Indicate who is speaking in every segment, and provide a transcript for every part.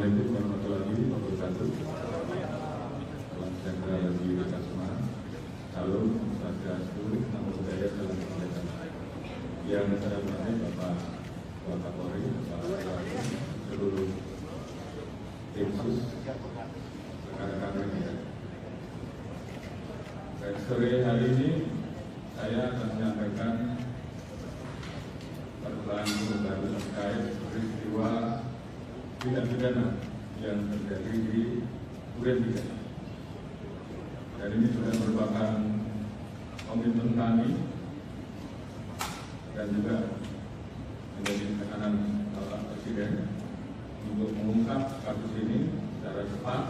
Speaker 1: Assalamualaikum warahmatullahi wabarakatuh. Salam sejahtera bagi kita semua. Salam, swastiastu, namo buddhaya, salam kebajikan. Yang saya hormati Bapak Kapolri, Bapak seluruh tim sus, rekan-rekan media. Sore hari ini saya akan menyampaikan perkembangan terkait peristiwa tindak pidana yang terjadi di Duren 3. Dan ini sudah merupakan komitmen kami dan juga menjadi tekanan Bapak Presiden untuk mengungkap kasus ini secara cepat,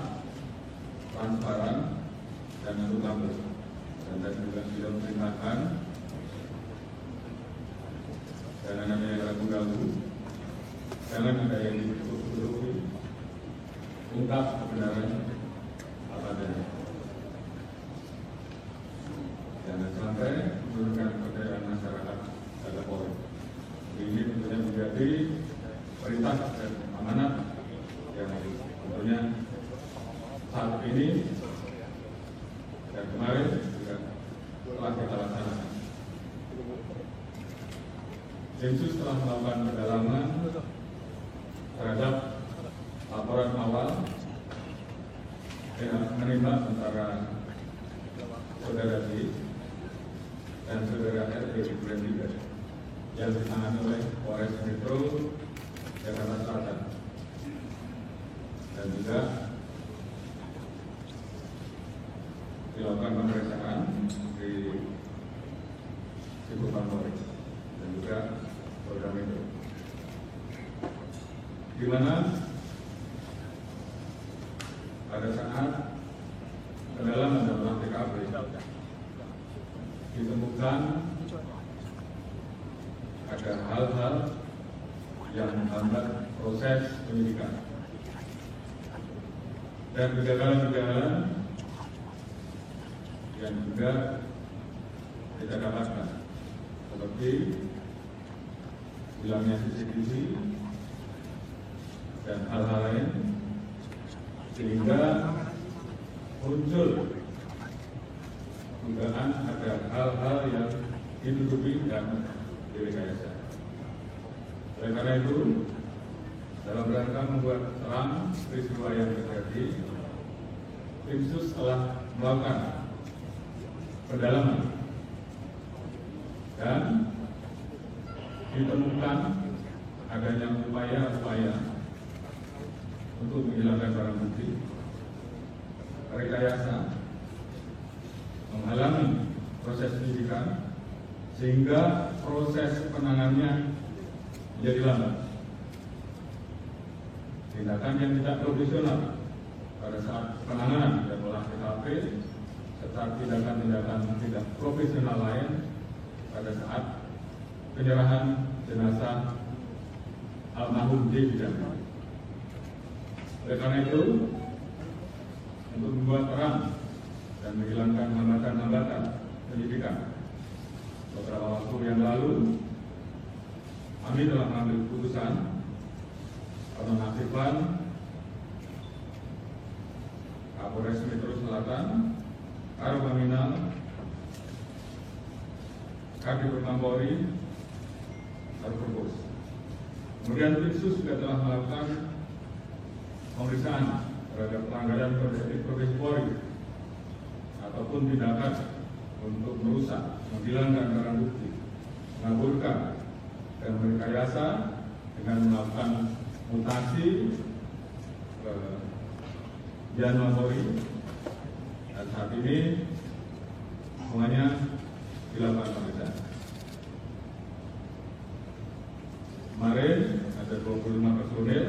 Speaker 1: transparan, dan akuntabel. Dan saya juga sudah memerintahkan jangan ada yang ragu-ragu, jangan ada yang ditutup-tutupi, ungkap kebenaran apa adanya. Jangan sampai menurunkan kepercayaan masyarakat pada Polri. Ini tentunya menjadi perintah dan amanat yang tentunya saat ini dan kemarin juga telah kita laksanakan. Densus telah melakukan pendalaman terhadap laporan awal yang menimba antara saudara D dan saudara RT di Duren 3 yang ditangani oleh Polres Metro Jakarta Selatan, dan juga dilakukan pemeriksaan di Cikupa Polres dan juga Polda Metro, di mana pada saat pendalaman dalam TKP ditemukan ada hal-hal yang menghambat proses penyidikan dan kegagalan-kegagalan yang juga kita dapatkan, seperti hilangnya CCTV dan hal-hal lain, sehingga muncul dugaan ada hal-hal yang ditutupi dan direkayasa. Oleh karena itu, dalam rangka membuat terang peristiwa yang terjadi, tim sus telah melakukan pendalaman dan ditemukan adanya upaya-upaya untuk menghilangkan barang bukti, rekayasa, menghalangi proses penyidikan sehingga proses penanganannya menjadi lambat. Tindakan yang tidak profesional pada saat penanganan dan olah TKP, serta tindakan-tindakan tidak profesional lain pada saat penyerahan jenazah almarhum D. Oleh karena itu, untuk membuat terang dan menghilangkan hambatan-hambatan penyidikan, beberapa waktu yang lalu kami telah mengambil keputusan penonaktifan Kapolres Metro Selatan, Karopaminal, Kadif Propam Polri, Karopos. Kemudian tim sus juga telah melakukan pemeriksaan terhadap pelanggaran kode etik profesi Polri ataupun tindakan untuk merusak, menghilangkan barang bukti, mengaburkan, dan merekayasa dengan melakukan mutasi Janma Polri. Dan saat ini semuanya dilakukan pemeriksaan. Kemarin ada 25 personil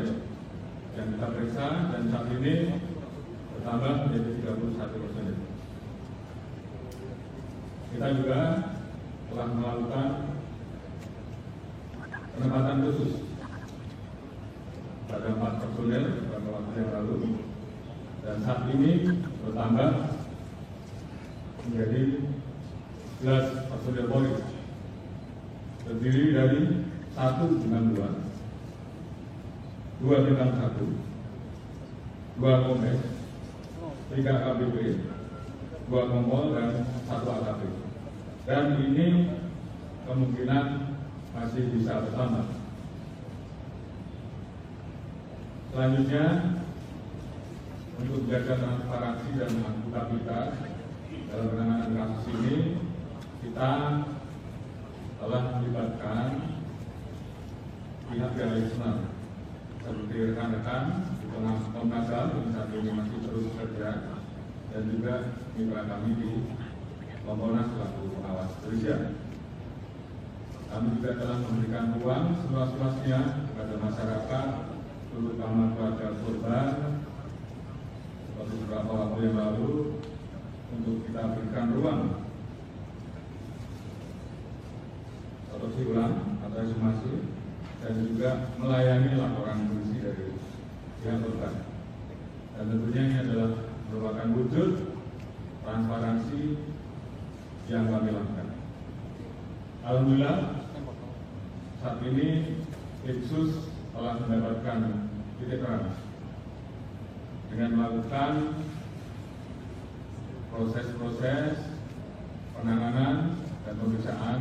Speaker 1: yang kita periksa dan saat ini bertambah menjadi 31 personil. Kita juga telah melakukan penempatan khusus pada 4 personil beberapa waktu yang lalu, dan saat ini bertambah menjadi 11 personil Polri, terdiri dari 1 bintang 2, 2 bintang 1, 2 Komes, 3 KBP, 2 Kompol, dan 1 AKP. Dan ini kemungkinan masih bisa bertambah. Selanjutnya, untuk menjaga transparansi dan akuntabilitas dalam penanganan kasus ini, kita telah melibatkan pihak eksternal seperti rekan-rekan di Komnas HAM yang saat ini masih terus bekerja, dan juga mitra kami di Kompolnas selaku pengawas kepolisian. Kami juga telah memberikan ruang seluas-luasnya kepada masyarakat, terutama keluarga korban, seperti beberapa waktu yang lalu, untuk kita berikan ruang otopsi ulang atau ekshumasi, dan juga melayani laporan polisi dari pihak korban. Dan tentunya ini adalah merupakan wujud transparansi yang kami lakukan. Alhamdulillah, saat ini Itsus telah mendapatkan titik terang dengan melakukan proses-proses penanganan dan pemeriksaan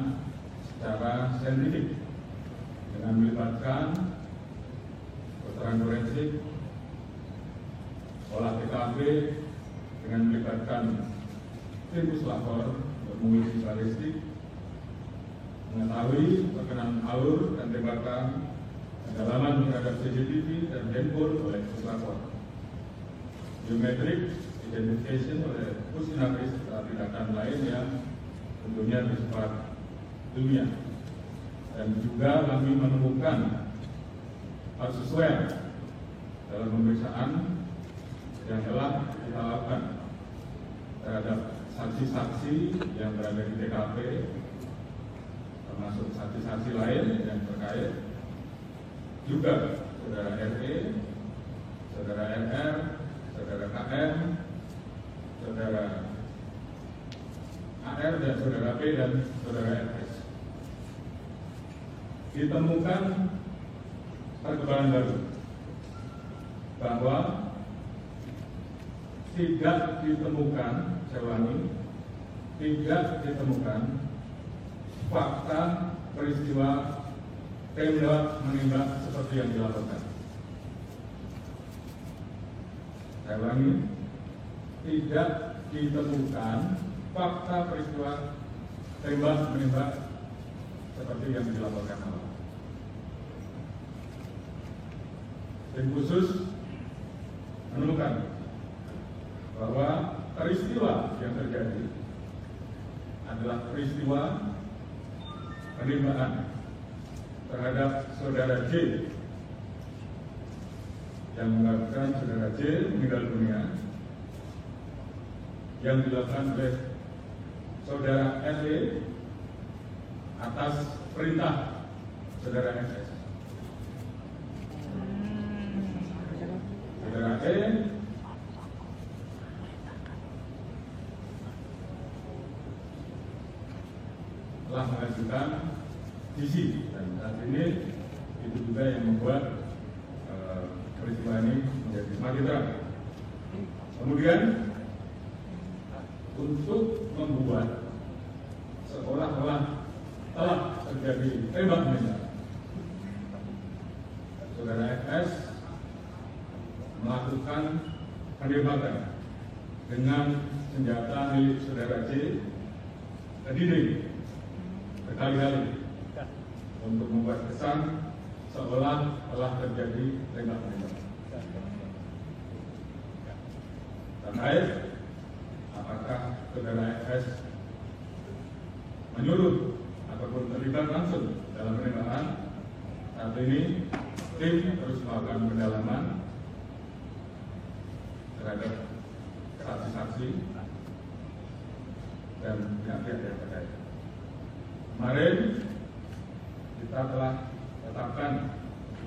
Speaker 1: secara saintifik dengan melibatkan keterangan forensik, olah TKP, dengan melibatkan tim puslapor untuk menguji balistik, mengetahui perkenan alur dan tembakan, pendalaman terhadap CCTV dan handphone oleh puslapor, biometrik identification oleh Pusdinafis, tindakan lain yang tentunya bersifat ilmiah. Dan juga kami menemukan sesuai dalam pemeriksaan yang telah kita lakukan terhadap saksi-saksi yang berada di TKP, termasuk saksi-saksi lain yang terkait, juga saudara RE, saudara RR, saudara KM, saudara AR, dan saudara P, dan saudara RS. Ditemukan perkembangan baru bahwa tidak ditemukan, saya ulangi, tidak ditemukan fakta peristiwa tembak menembak seperti yang dilaporkan. Saya ulangi, tidak ditemukan fakta peristiwa tembak menembak seperti yang dilaporkan awal. Tim khusus menemukan bahwa peristiwa yang terjadi adalah peristiwa penembakan terhadap saudara J yang mengakibatkan saudara J meninggal dunia, yang dilakukan oleh saudara RE atas perintah saudara SS. Saudara E telah mengajukan sisi, dan saat ini itu juga yang membuat peristiwa ini menjadi semakin terang. Kemudian untuk membuat seolah-olah telah terjadi tembak menembak, saudara FS melakukan penembakan dengan senjata milik saudara J ke dinding berkali-kali untuk membuat kesan seolah telah terjadi tembak menembak. Terkait apakah saudara FS menyuruh ataupun terlibat langsung dalam penembakan, saat ini tim terus melakukan pendalaman terhadap saksi-saksi dan pihak-pihak yang terkait. Kemarin kita telah tetapkan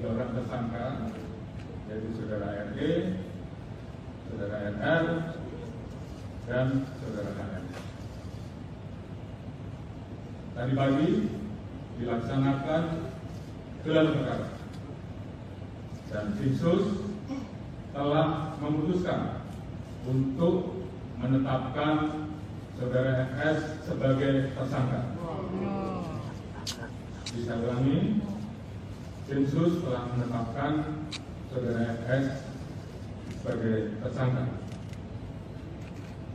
Speaker 1: 3 orang tersangka, yaitu saudara RE, saudara RR, dan saudara KM. Tadi pagi dilaksanakan gelar perkara dan tim sus telah memutuskan untuk menetapkan Saudara FS sebagai tersangka. Bisa ulangi, tim sus telah menetapkan Saudara FS sebagai tersangka.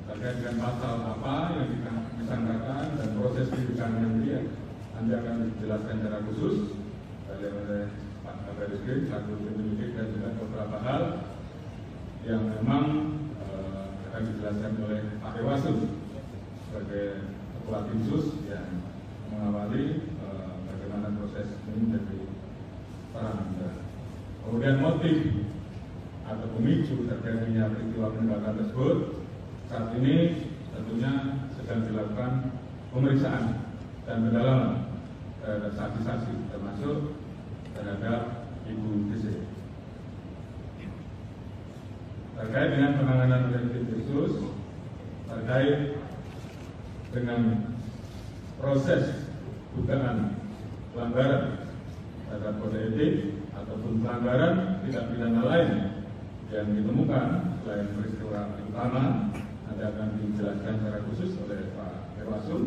Speaker 1: Terkait dengan pasal apa yang disangkakan dan proses penyidikan yang dia nanti akan dijelaskan secara khusus oleh Pak Kabar Eskrim, selaku penyidik dan juga beberapa hal yang memang akan dijelaskan oleh Pak Dewasu sebagai ketua tim sus yang mengawali bagaimana proses ini menjadi terang. Kemudian motif atau pemicu terjadinya peristiwa penembakan tersebut saat ini tentunya sedang dilakukan pemeriksaan dan pendalaman terhadap saksi-saksi termasuk terhadap Ibu DC. Terkait dengan penanganan oleh tim khusus terkait dengan proses dugaan pelanggaran terhadap kode etik ataupun pelanggaran tindak pidana lain yang ditemukan selain peristiwa utama nanti akan dijelaskan secara khusus oleh Pak Dewasu,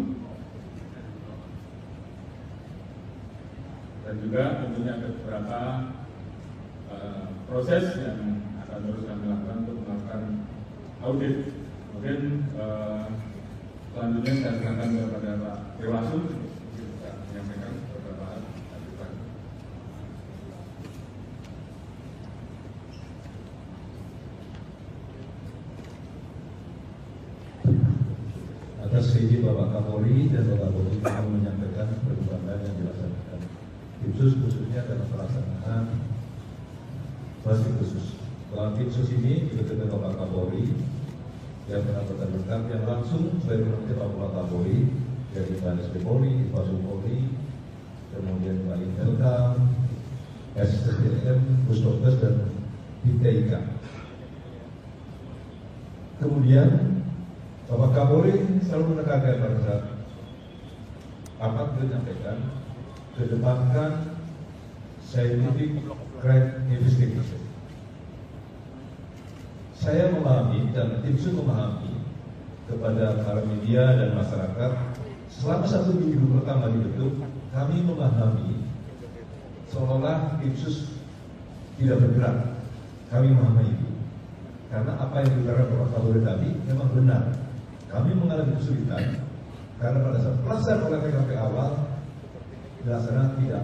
Speaker 1: dan juga tentunya ada beberapa proses yang akan terus kami lakukan untuk melakukan audit. Mungkin selanjutnya saya serahkan kepada Pak Dewasu untuk bisa menyampaikan beberapa hal.
Speaker 2: Atas izin Bapak Kapolri dan Bapak Polri kami menyampaikan perkembangan yang dilaksanakan tim sus khususnya dalam pelaksanaan operasi khusus. Dalam tim sus ini dipimpin Bapak Kapolri yang beranggota lengkap yang langsung sebagai peneliti Bapak Kapolri dari Baris Polri, Pasum Polri, kemudian Pak Intelkam, SSDM, Puskesmas dan BTIK. Kemudian Bapak Kapolri selalu menekankan pada saat rapat menyampaikan kedepankan scientific crime investigation. Saya memahami dan tim sus memahami kepada para media dan masyarakat selama 1 minggu pertama dibentuk, kami memahami seolah tim sus tidak bergerak. Kami memahami itu karena apa yang dikatakan Bapak Kapolri tadi memang benar. Kami mengalami kesulitan karena pada saat pelaksanaan oleh TKP awal dilaksanakan tidak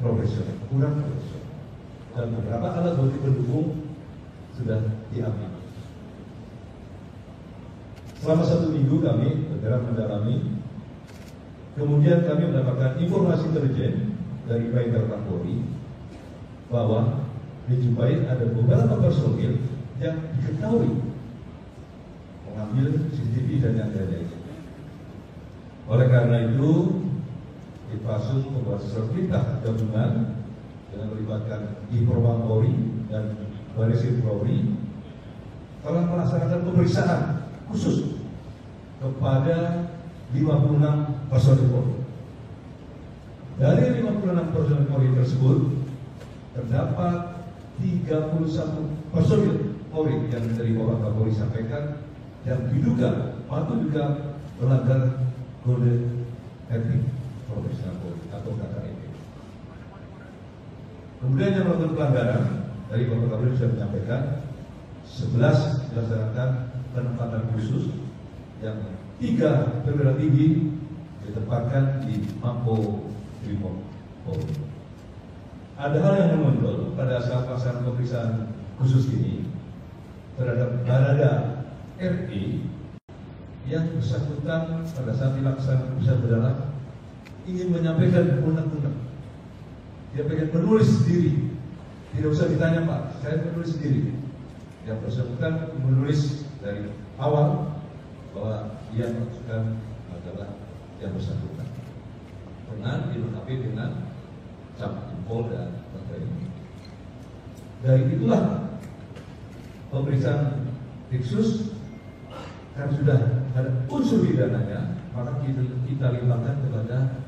Speaker 2: profesional, kurang profesional, dan beberapa alat bukti pendukung sudah diambil. Selama 1 minggu kami bergerak mendalami, kemudian kami mendapatkan informasi intelijen dari Bainter Kapolri bahwa dijumpai ada beberapa personil yang diketahui mengambil CCTV dan yang lain-lain. Oleh karena itu, Dipasung membuat surat perintah gabungan dengan melibatkan Informa Polri dan Baris Polri telah melaksanakan pemeriksaan khusus kepada 56 personil Polri. Dari 56 personil Polri tersebut terdapat 31 personil Polri yang dari Bapak Kapolri sampaikan yang diduga patut juga melanggar kode etik profesional Polri atau kata etik. Kemudian yang melakukan pelanggaran dari Bapak Kapolri sudah menyampaikan 11 dilaksanakan penempatan khusus yang 3 perwira tinggi ditempatkan di Mako Brimob Polri. Ada hal yang menonjol pada saat pelaksanaan pemeriksaan khusus ini terhadap Barada RI yang bersangkutan pada saat dilaksanakan pemeriksaan mendalam ingin menyampaikan undang-undang. Dia pengen menulis sendiri, tidak usah ditanya Pak, saya menulis sendiri. Yang bersangkutan menulis dari awal bahwa dia maksudkan adalah yang bersangkutan dengan dilengkapi dengan cap jempol dan sebagainya. Dari itulah pemeriksaan khusus karena sudah ada unsur pidananya, maka kita limpahkan kepada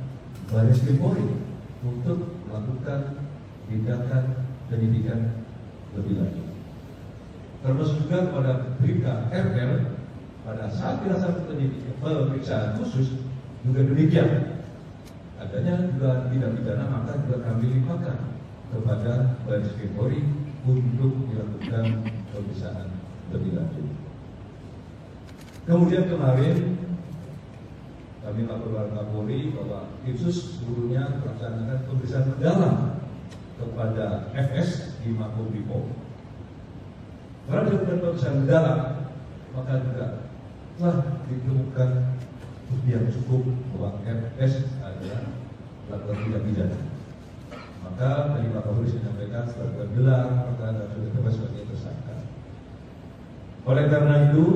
Speaker 2: Baris Krim Polri untuk melakukan tindakan penyidikan lebih lanjut. termasuk juga kepada Bribka RL pada saat dilaksanakan pemeriksaan khusus juga demikian. Adanya juga tindak pidana, maka juga kami limpahkan kepada Baris Krim Polri untuk dilakukan pemeriksaan lebih lanjut. Kemudian kemarin kami laporkan Kapolri bahwa Tipsus sebelumnya melaksanakan pemeriksaan mendalam kepada FS di Makobrimob. Karena dilakukan pemeriksaan mendalam, maka juga telah ditemukan bukti yang cukup bahwa FS adalah pelaku tindak pidana. Maka tadi Pak Kapolri menyampaikan setelah gelar perkara sudah bebas sebagai tersangka. Oleh karena itu,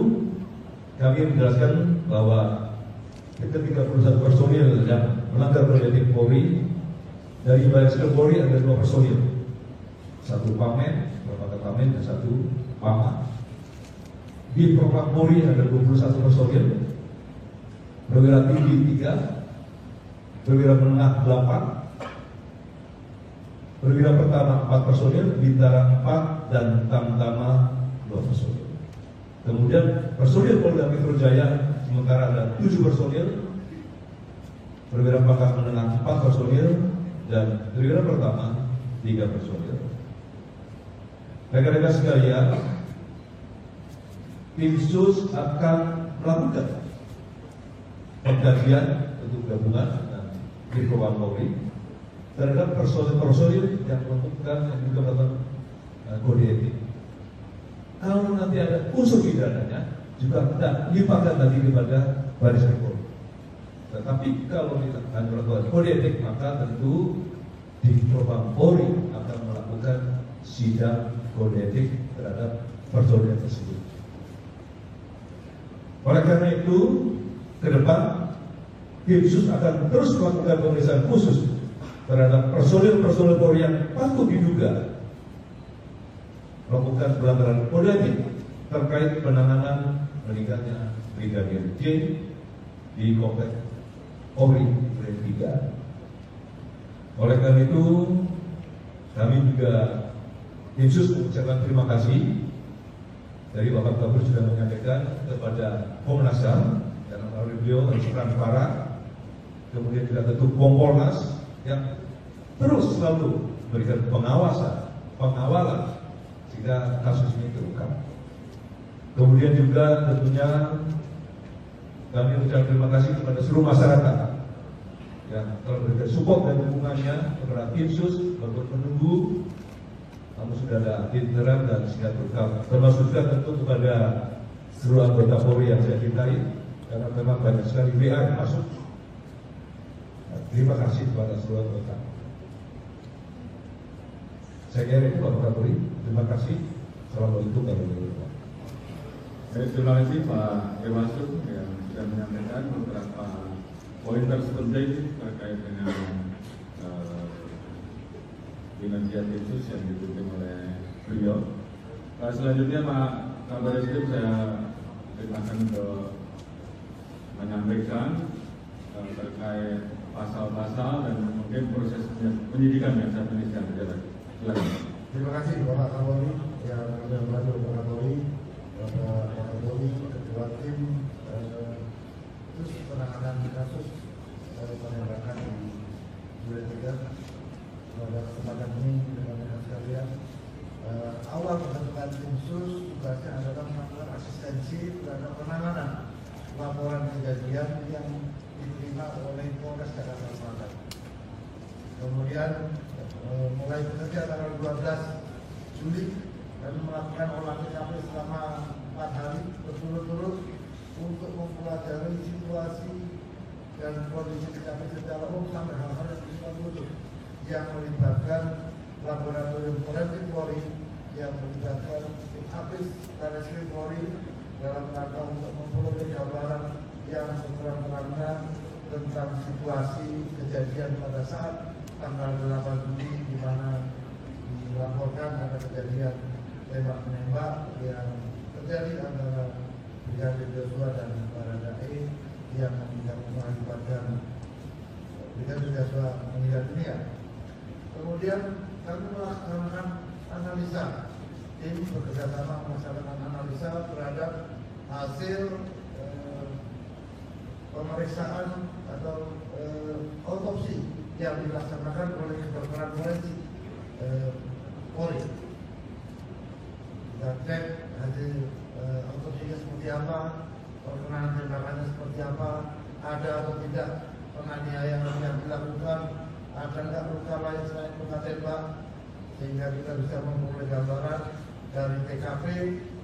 Speaker 2: kami menjelaskan bahwa ketika 31 personil yang melanggar kode etik Polri, dari Baris Krim Polri ada 2 personil, 1 pamen, beberapa pamen dan 1 pama. Di Propam Polri ada 21 personil, perwira tinggi 3, perwira menengah 8, perwira pertama 4 personil, bintara 4 dan tamtama 2 personil. Kemudian personil Polda Metro Jaya sementara ada 7 personil, perwira pangkat menengah 4 personil, dan perwira pertama 3 personil. Rekan-rekan sekalian, tim sus akan melakukan pengkajian untuk gabungan dengan Dirpropam Polri terhadap personil-personil yang melakukan dan juga melakukan kode etik. Kalau nanti ada unsur pidananya, juga kita limpahkan lagi kepada Baris Krim Polri. Tetapi kalau kita akan melakukan kode etik, maka tentu Dirpropam Polri akan melakukan sidang kode etik terhadap personil tersebut. Oleh karena itu, ke depan tim sus akan terus melakukan pemeriksaan khusus terhadap personil-personil Polri yang patut diduga melakukan pelanggaran kode etik terkait penanganan meninggalnya Brigadir J di Komplek Polri Duren 3. Oleh karena itu, kami juga tim sus mengucapkan terima kasih dari Bapak Kapolri sudah menyampaikan kepada Komnas HAM dan melalui beliau harus transparan. Kemudian juga tentu Kompolnas yang terus selalu memberikan pengawalan sehingga kasus ini terungkap. Kemudian juga tentunya kami mengucapkan terima kasih kepada seluruh masyarakat yang telah memberikan support dan dukungannya kepada tim sus untuk menunggu, namun sudah ada titik terang dan sehingga terungkap. Termasuk juga tentu kepada seluruh anggota Polri yang saya cintai, karena memang banyak sekali WA yang masuk. Terima kasih kepada seluruh anggota. Saya kira itu Bapak Kapolri. Terima kasih. Assalamualaikum warahmatullahi wabarakatuh.
Speaker 1: Terima kasih Pak Irwansyah yang sudah menyampaikan beberapa poin terpenting terkait dengan kinerja tim sus yang dipimpin oleh beliau. Selanjutnya Pak Kabar Eskrim saya perintahkan untuk menyampaikan terkait pasal-pasal dan mungkin proses penyidikan yang saat ini sedang berjalan.
Speaker 3: Terima kasih Bapak Kapolri yang sudah membantu Bapak Kapolri, Bapak Kapolri, Ketua Tim terus penanganan kasus penembakan di Duren 3. Pada kesempatan ini dengan sekalian, awal pembentukan tim sus tugasnya adalah melakukan asistensi terhadap penanganan laporan kejadian yang diterima oleh Polres Jakarta Selatan. Kemudian mulai bekerja tanggal 12 Juli dan melakukan olah TKP selama 4 hari berturut-turut untuk mempelajari situasi dan kondisi TKP secara umum sampai hal-hal yang bersifat khusus yang melibatkan laboratorium forensik Polri, yang melibatkan tim APIS Baris Krim Polri dalam rangka untuk memperoleh gambaran yang seterang-terangnya tentang situasi kejadian pada saat tanggal 8 Juli di mana dilaporkan ada kejadian tembak-menembak yang terjadi antara Brigadir Joshua dan Baradae yang mengakibatkan Brigadir Joshua meninggal dunia. Kemudian kami melaksanakan analisa tim bekerjasama melaksanakan analisa terhadap hasil pemeriksaan atau autopsi yang dilaksanakan oleh kedokteran forensik Polri. Kita cek hasil autopsinya seperti apa, perkenalan tembakannya seperti apa, ada atau tidak penganiayaan yang dilakukan, ada nggak luka lain selain luka tembak, sehingga kita bisa memperoleh gambaran dari TKP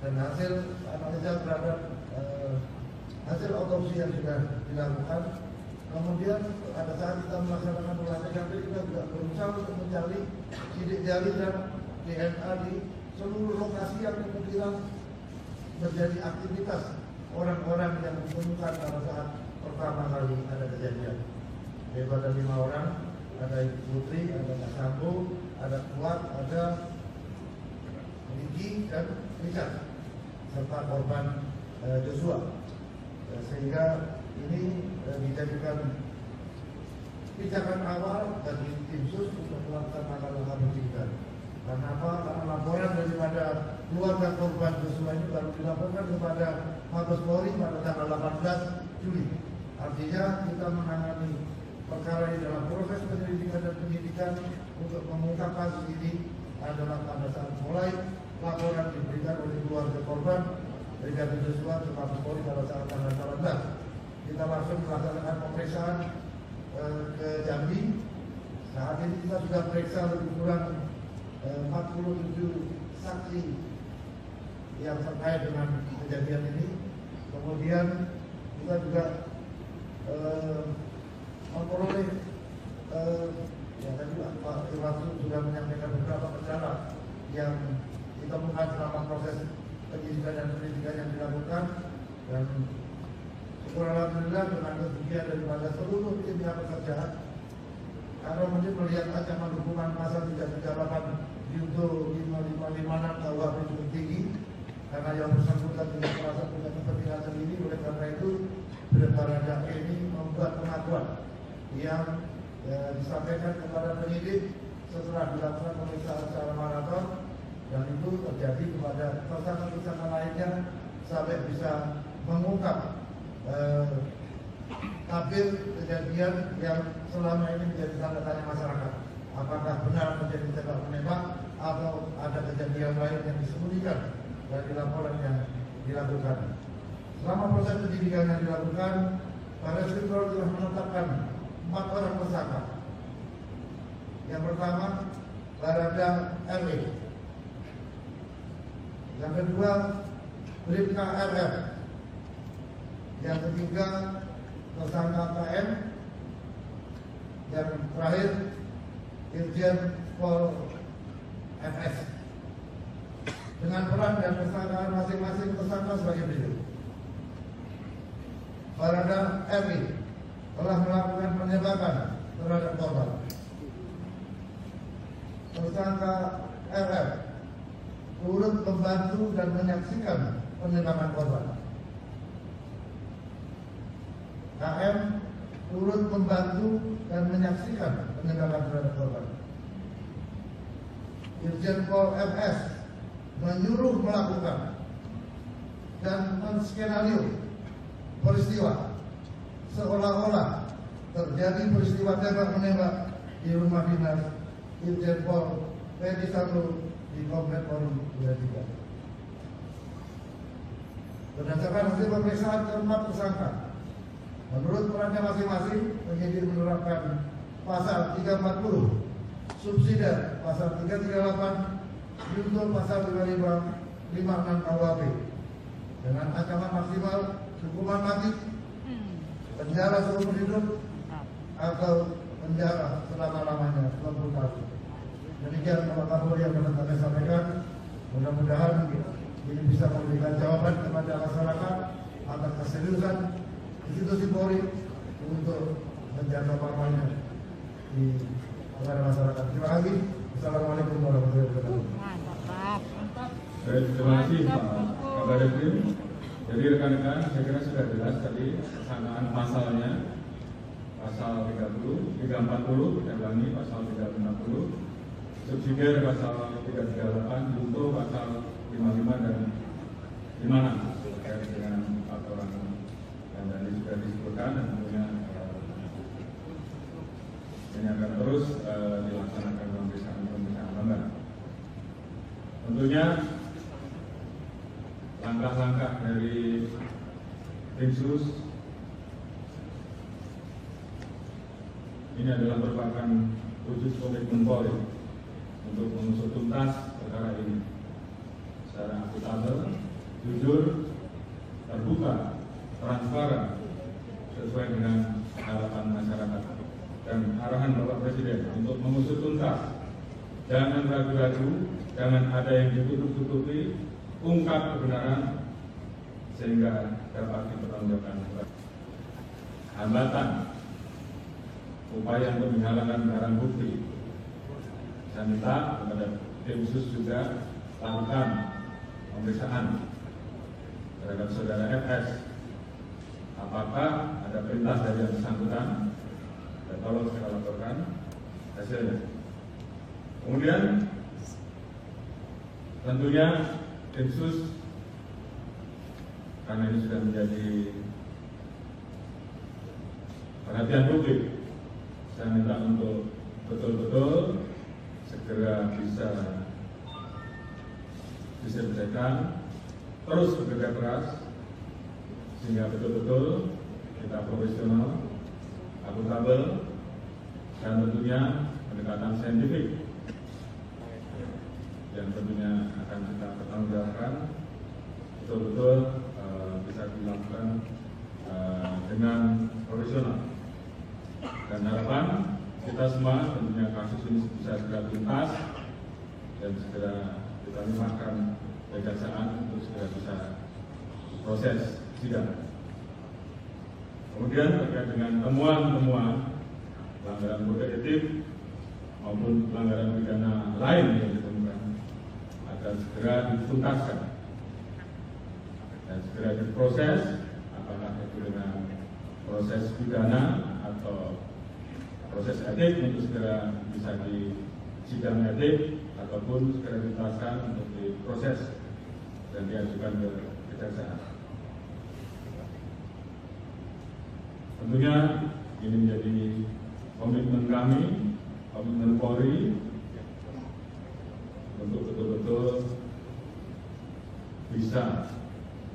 Speaker 3: dan hasil analisa terhadap hasil autopsi yang sudah dilakukan. Kemudian pada saat kita melaksanakan olah TKP, kita juga berusaha untuk mencari sidik jari dan DNA di seluruh lokasi yang kemungkinan terjadi aktivitas orang-orang yang ditemukan pada saat pertama kali ada kejadian. Daripada 5 orang, ada Ibu Putri, ada Pak Sambo, ada Kuat, ada Riki dan Richard, serta korban Joshua. Sehingga ini dijadikan pijakan awal bagi tim sus untuk melaksanakan langkah penyidikan. Karena apa? Karena laporan daripada keluarga korban Joshua ini baru dilaporkan kepada Mabes Polri pada tanggal 18 Juli. Artinya kita menangani perkara ini dalam proses penyelidikan dan penyidikan untuk mengungkap kasus ini adalah pada saat mulai laporan diberikan oleh keluarga korban Brigadir Joshua ke Mabes Polri pada saat tanggal 18. Kita langsung melaksanakan pemeriksaan ke Jambi. Saat ini kita sudah periksa lebih kurang 47 saksi yang terkait dengan kejadian ini. Kemudian kita juga memperoleh ya tadi Pak Irwansyah sudah menyampaikan beberapa kendala yang ditemukan selama proses penyidikan dan penyidikan yang dilakukan, dan syukur alhamdulillah dengan kegiatan daripada seluruh tim yang bekerja. Kalau melihat ancaman hukuman pasal 338 junto 5556 KUHP cukup tinggi, karena yang bersangkutan tidak merasa punya kepentingan sendiri. Oleh karena itu Barada ini membuat pengakuan yang disampaikan kepada penyidik setelah dilakukan pemeriksaan secara maraton, dan itu terjadi kepada tersangka-tersangka lainnya sampai bisa mengungkap tabir kejadian yang selama ini menjadi tanda tanya masyarakat. Apakah benar menjadi tembak menembak atau ada kejadian lain yang disembunyikan dari laporan yang dilakukan. Selama proses penyidikan yang dilakukan, Baris Krim Polri telah menetapkan 4 orang tersangka. Yang pertama, Barada RW. Yang kedua, Bribka RF. Yang ketiga, tersangka KM. Yang terakhir, Irjen Pol FS. Dengan peran dan kesangkaan masing-masing tersangka sebagai berikut. Barada RW telah melakukan penembakan terhadap korban. Tersangka RF turut membantu dan menyaksikan penembakan korban. KM turut membantu dan menyaksikan penembakan terhadap korban. Irjen Pol FS menyuruh melakukan dan menskenario peristiwa seolah-olah terjadi peristiwa tembak menembak di rumah dinas Irjen Pol Ferdi Sambo di Komplek Polri Duren 3. Berdasarkan hasil pemeriksaan keempat tersangka, menurut perannya masing-masing, penyidik menerapkan pasal 340 subsidiar, pasal 338 junto pasal 5556 KUHP dengan ancaman maksimal hukuman mati, penjara seumur hidup, atau penjara selama-lamanya 20 tahun. Demikian Bapak Kapolri yang dapat kami sampaikan. Mudah-mudahan ini bisa memberikan jawaban kepada masyarakat atas keseriusan institusi Polri untuk menjaga pamannya di kepada masyarakat. Terima kasih. Assalamualaikum warahmatullahi wabarakatuh.
Speaker 1: Baik, terima kasih Pak Kabar Eskrim. Jadi rekan-rekan, saya kira sudah jelas tadi pelaksanaan pasalnya, pasal 30, 340 kita ulangi, pasal 360 subsidiar pasal 338 junto pasal 55 dan 56 terkait dengan 4 orang yang tadi sudah disebutkan, dan tentunya ini akan terus dilaksanakan pemeriksaan lembaga. Tentunya langkah-langkah dari Densus ini adalah merupakan wujud komitmen Polri untuk mengusut tuntas perkara ini secara akuntabel, jujur, terbuka, transparan, sesuai dengan harapan masyarakat dan arahan Bapak Presiden untuk mengusut tuntas. Jangan ragu-ragu, jangan ada yang ditutup-tutupi, ungkap kebenaran sehingga dapat dipertanggungjawabkan. Hambatan, upaya untuk menghilangkan barang bukti, saya minta kepada tim khusus juga lakukan pemeriksaan terhadap saudara FS. Apakah ada perintah dari yang bersangkutan? Dan tolong saya laporkan hasilnya. Kemudian tentunya tim khusus, karena ini sudah menjadi perhatian publik, saya minta untuk betul-betul segera bisa diselesaikan, terus bekerja keras sehingga betul-betul kita profesional, akuntabel, dan tentunya pendekatan saintifik yang tentunya akan kita pertanggungjawabkan betul-betul bisa dilakukan dengan profesional. Dan harapan kita semua tentunya kasus ini bisa segera tuntas dan segera kita limpahkan kejaksaan untuk segera bisa proses sidang. Kemudian terkait dengan temuan-temuan pelanggaran kode etik maupun pelanggaran pidana lain yang ditemukan akan segera dituntaskan dan segera diproses, apakah itu dengan proses pidana atau proses etik untuk segera bisa di sidang etik ataupun segera dituntaskan untuk diproses dan diajukan ke kejaksaan. Tentunya ini menjadi komitmen kami, komitmen Polri untuk betul-betul bisa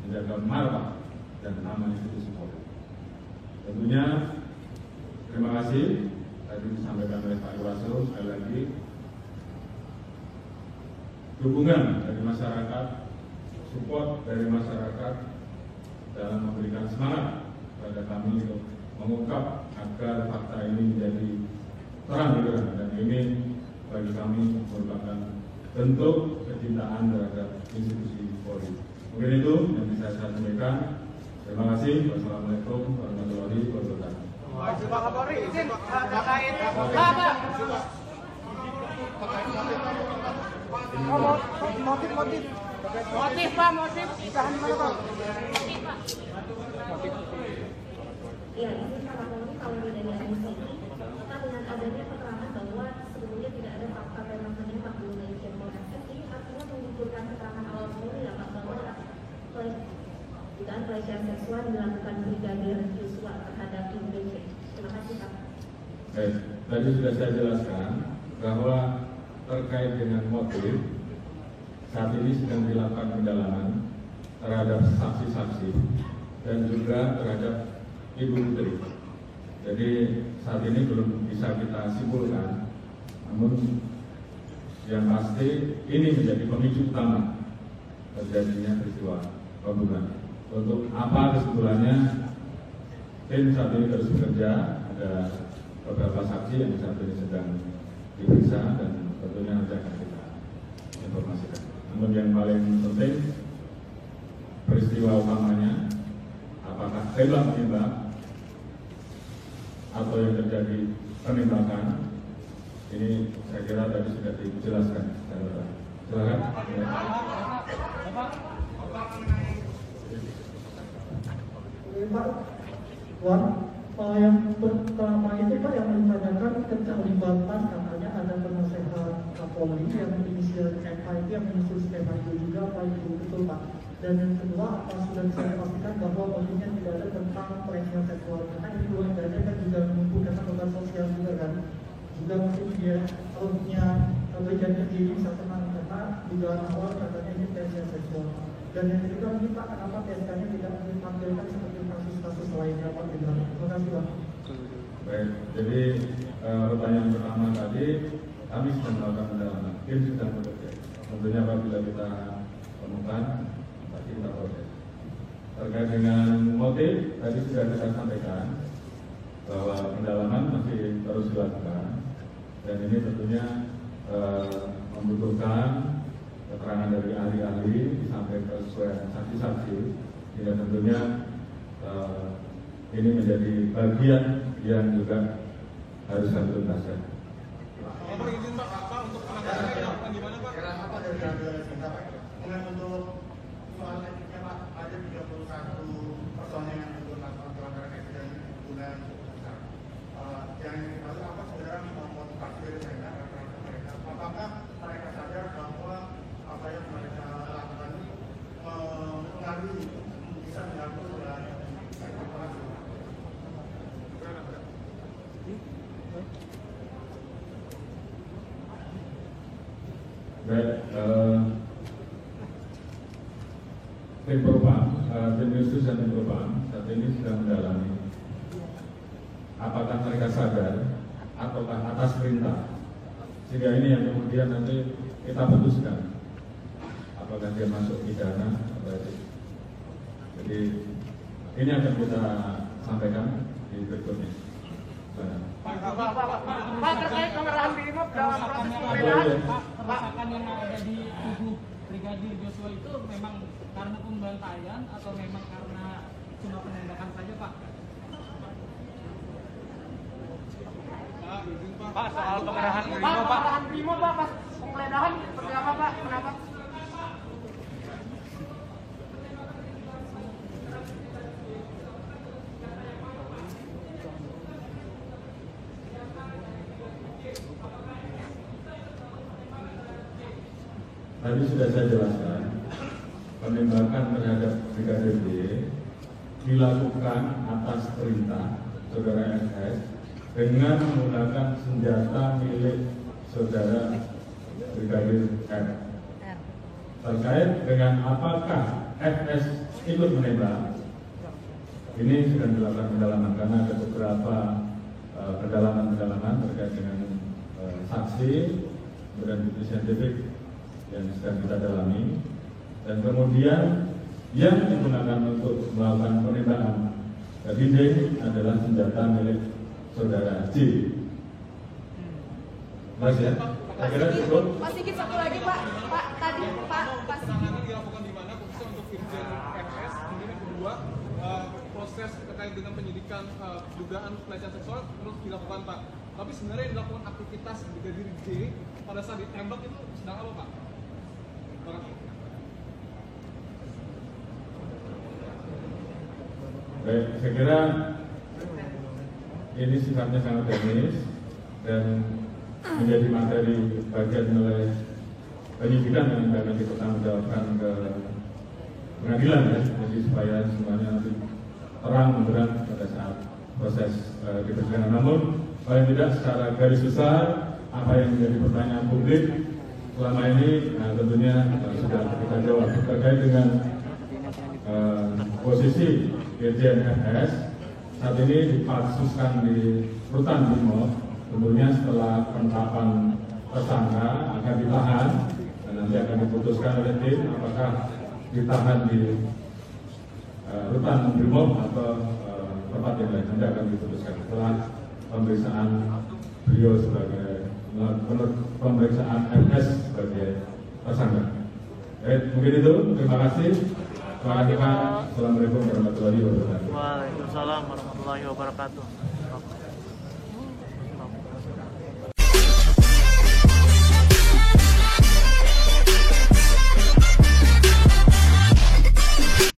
Speaker 1: menjaga marwah dan nama institusi Polri. Tentunya terima kasih tadi disampaikan oleh Pak Irwasum, sekali lagi dukungan dari masyarakat, support dari masyarakat dalam memberikan semangat kepada kami untuk mengungkap agar fakta ini menjadi terang benderang, dan ini bagi kami merupakan bentuk kecintaan terhadap institusi Polri. Mungkin itu yang bisa saya sampaikan. Terima kasih. Wassalamualaikum warahmatullahi wabarakatuh.
Speaker 4: Pak Kapolri, izin terkait motif Pak, motif ditahan mana Pak?
Speaker 5: Ya, ini Pak Kapolri, kalau dari AMC, kita dengan adanya keterangan bahwa sebelumnya tidak ada fakta memang menembak di Malaysia Polres, ini artinya mengumpulkan keterangan awal Polri ya Pak, bahwa dugaan pelecehan seksual dilakukan Brigadir Yosua terhadap Indonesia. Terima kasih Pak.
Speaker 1: Baik, tadi sudah saya jelaskan bahwa terkait dengan motif saat ini sedang dilakukan pendalaman terhadap saksi-saksi dan juga terhadap Ibu Putri. Jadi saat ini belum bisa kita simpulkan, namun yang pasti ini menjadi pemicu utama terjadinya peristiwa pembunuhan. Untuk apa kesimpulannya, tim saat ini terus bekerja, ada beberapa saksi yang saat ini sedang diperiksa dan tentunya nanti akan kita informasikan. Namun yang paling penting peristiwa utamanya, apakah tembak menembak atau yang terjadi penembakan, ini saya kira tadi sudah dijelaskan. Silakan.
Speaker 6: Pak, yang pertama itu Pak yang menanyakan keterlibatan katanya ada penasehat Kapolri yang inisial MH itu yang menyusul skema itu juga, apa itu betul Pak? Dan yang kedua, apa sudah bisa dipastikan bahwa motifnya tidak ada tentang pelecehan seksual? Karena ini keluarganya kan juga mengumpulkan beban sosial juga kan? Juga mungkin dia kalau punya kebaikannya diri bisa tenang karena dugaan awal katanya ini pelecehan seksual. Dan yang ketiga mungkin Pak, kenapa PSK-nya tidak ditampilkan seperti kasus-kasus lainnya Pak? Terima kasih Pak.
Speaker 1: Baik, jadi pertanyaan pertama tadi kami sedang melakukan pendalaman, tim sedang bekerja. Tentunya apabila kita temukan, pasti kita proses. Terkait dengan motif, tadi sudah kita sampaikan bahwa pendalaman masih terus dilakukan dan ini tentunya membutuhkan keterangan dari ahli-ahli disampaikan sesuai saksi-saksi, sehingga tentunya ini menjadi bagian yang juga harus kami tuntaskan.
Speaker 7: Pak, izin Pak untuk penanganannya dilakukan gimana Pak?
Speaker 3: Kenapa dari kita Pak? Kemudian untuk soal etiknya Pak, ada 31 personel yang ikut melakukan pelanggaran etik dan kemudian yang kita tahu apa sebenarnya motivasi dari mereka? Apakah mereka sadar bahwa apa yang mereka lakukan ini mengaruhi bisa mengganggu dengan korporasi?
Speaker 1: Baik, tim propam, tim khusus dan tim propam saat ini sedang mendalami apakah mereka sadar ataukah atas perintah, sehingga ini yang kemudian nanti kita putuskan apakah dia masuk pidana atau etik. Jadi ini akan kita sampaikan di berikutnya.
Speaker 4: Pak, terkait pengerahan BRIMOB dalam proses penggeledahan,
Speaker 8: kerusakan yang ada di tubuh Brigadir Joshua itu memang karena pembantaian atau memang karena cuma penembakan saja Pak?
Speaker 7: Pak, soal pengerahan
Speaker 4: Pak, pengerahan BRIMOB Pak, pas penggeledahan seperti apa Pak? Kenapa?
Speaker 1: Tadi sudah saya jelaskan, penembakan terhadap Brigadir D dilakukan atas perintah saudara FS dengan menggunakan senjata milik saudara Brigadir R. Terkait dengan apakah FS ikut menembak, ini sedang dilakukan pendalaman karena ada beberapa pendalaman terkait dengan saksi, kemudian bukti saintifik yang sedang kita dalami, dan kemudian yang digunakan untuk melakukan penembakan tadi D adalah senjata milik saudara J. Mas ya, saya kira cukup.
Speaker 9: Mas Sigit satu lagi Pak, tadi Pak
Speaker 7: Penanganan dilakukan di mana khususnya untuk Irjen FS, kemudian yang kedua proses terkait dengan penyidikan dugaan pelecehan seksual terus dilakukan Pak. Tapi sebenarnya yang dilakukan aktivitas Brigadir J pada saat ditembak itu sedang apa Pak?
Speaker 1: Baik, saya kira ini sifatnya sangat teknis dan menjadi materi bagian oleh penyidikan yang akan dipertanggungjawabkan ke pengadilan ya, jadi supaya semuanya nanti terang benderang pada saat proses di persidangan. Namun paling tidak secara garis besar apa yang menjadi pertanyaan publik selama ini tentunya sudah kita jawab terkait dengan posisi Irjen FS saat ini dipatsuskan di rutan BRIMOB. Tentunya setelah penetapan tersangka akan ditahan dan nanti akan diputuskan oleh tim apakah ditahan di rutan BRIMOB atau tempat yang lain. Nanti akan diputuskan setelah pemeriksaan beliau sebagai menurut pemeriksaan FS sebagai tersangka. Mungkin itu. Terima kasih. Terima kasih Pak. Assalamualaikum warahmatullahi wabarakatuh.
Speaker 8: Waalaikumsalam warahmatullahi wabarakatuh.